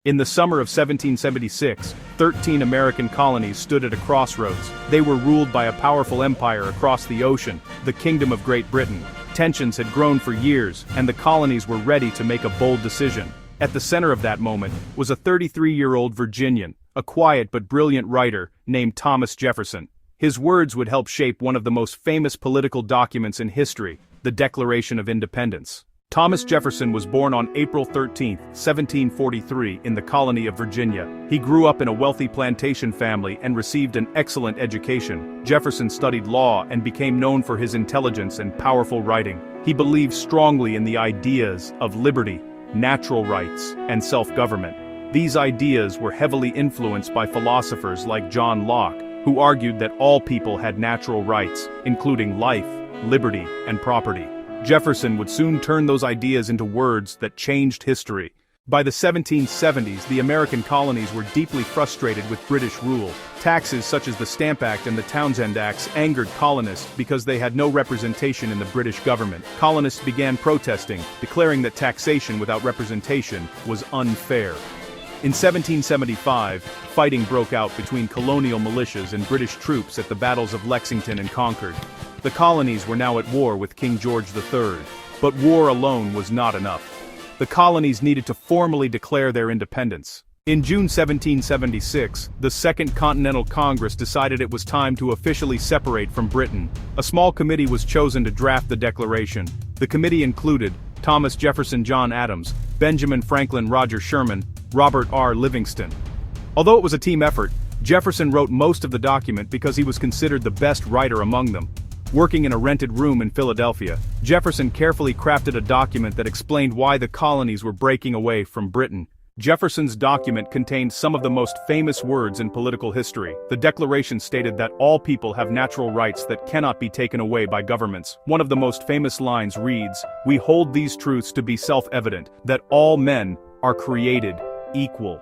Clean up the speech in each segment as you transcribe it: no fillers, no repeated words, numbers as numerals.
In the summer of 1776, 13 American colonies stood at a crossroads. They were ruled by a powerful empire across the ocean, the Kingdom of Great Britain. Tensions had grown for years, and the colonies were ready to make a bold decision. At the center of that moment was a 33-year-old Virginian, a quiet but brilliant writer named Thomas Jefferson. His words would help shape one of the most famous political documents in history, the Declaration of Independence. Thomas Jefferson was born on April 13, 1743, in the colony of Virginia. He grew up in a wealthy plantation family and received an excellent education. Jefferson studied law and became known for his intelligence and powerful writing. He believed strongly in the ideas of liberty, natural rights, and self-government. These ideas were heavily influenced by philosophers like John Locke, who argued that all people had natural rights, including life, liberty, and property. Jefferson would soon turn those ideas into words that changed history. By the 1770s, the American colonies were deeply frustrated with British rule. Taxes such as the Stamp Act and the Townshend Acts angered colonists because they had no representation in the British government. Colonists began protesting, declaring that taxation without representation was unfair. In 1775, fighting broke out between colonial militias and British troops at the battles of Lexington and Concord. The colonies were now at war with King George III. But war alone was not enough. The colonies needed to formally declare their independence. In June 1776, the Second Continental Congress decided it was time to officially separate from Britain. A small committee was chosen to draft the declaration. The committee included Thomas Jefferson John Adams, Benjamin Franklin Roger Sherman, Robert R. Livingston. Although it was a team effort, Jefferson wrote most of the document because he was considered the best writer among them. Working in a rented room in Philadelphia, Jefferson carefully crafted a document that explained why the colonies were breaking away from Britain. Jefferson's document contained some of the most famous words in political history. The Declaration stated that all people have natural rights that cannot be taken away by governments. One of the most famous lines reads, "We hold these truths to be self-evident, that all men are created equal."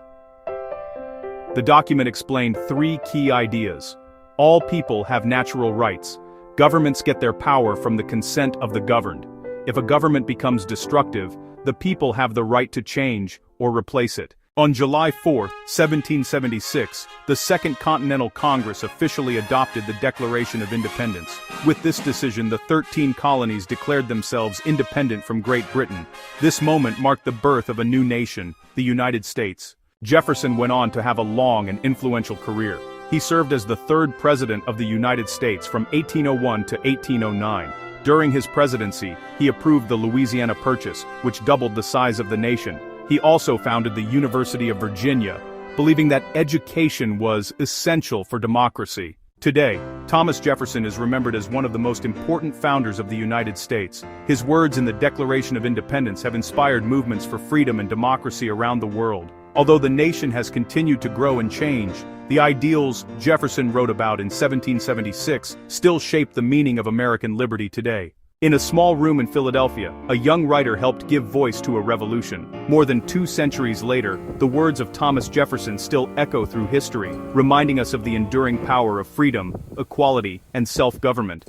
The document explained three key ideas. All people have natural rights. Governments get their power from the consent of the governed. If a government becomes destructive, the people have the right to change or replace it. On July 4, 1776, the Second Continental Congress officially adopted the Declaration of Independence. With this decision, the 13 colonies declared themselves independent from Great Britain. This moment marked the birth of a new nation, the United States. Jefferson went on to have a long and influential career. He served as the third president of the United States from 1801 to 1809. During his presidency, he approved the Louisiana Purchase, which doubled the size of the nation. He also founded the University of Virginia, believing that education was essential for democracy. Today, Thomas Jefferson is remembered as one of the most important founders of the United States. His words in the Declaration of Independence have inspired movements for freedom and democracy around the world. Although the nation has continued to grow and change, the ideals Jefferson wrote about in 1776 still shape the meaning of American liberty today. In a small room in Philadelphia, a young writer helped give voice to a revolution. More than 2 centuries later, the words of Thomas Jefferson still echo through history, reminding us of the enduring power of freedom, equality, and self-government.